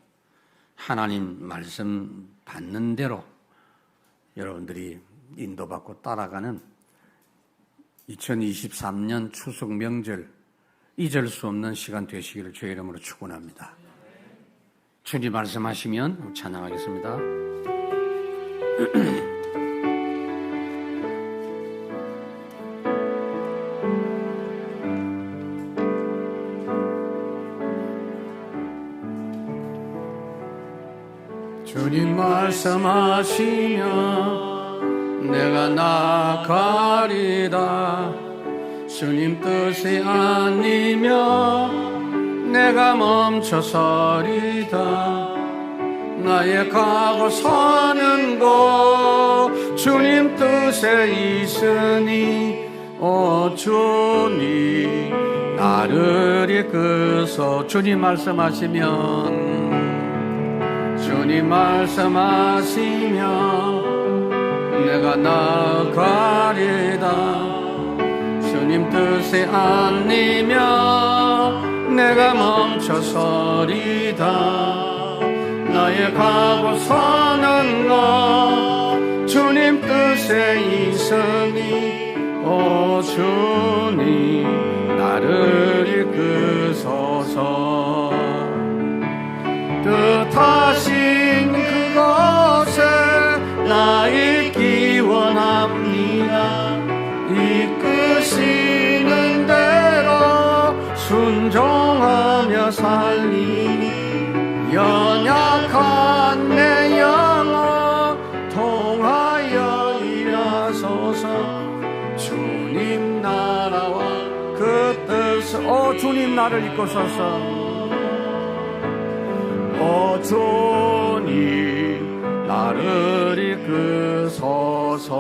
하나님 말씀 받는 대로 여러분들이 인도받고 따라가는 2023년 추석 명절 잊을 수 없는 시간 되시기를 주의 이름으로 축원합니다. 주님 말씀하시면 찬양하겠습니다. 주님 말씀하시면 내가 나가리다. 주님 뜻이 아니면 내가 멈춰서리다. 나의 가고 사는 곳 주님 뜻에 있으니 오 주님 나를 이끄소. 주님 말씀하시면 주님 말씀하시면 내가 나가리다. 주님 뜻이 아니면 내가 멈춰서리다. 나의 가고 사는 것 주님 뜻에 있으니 오 주님 나를 이끄소서. 뜻하신 그곳에 나 있기 원합니다. 이끄시는 대로 순종하며 살리니 연약한 내 영혼 통하여 일하소서. 주님 나라와 그 뜻을 오 주님 나를 이끄소서. 오 주님 나를 이끄소서.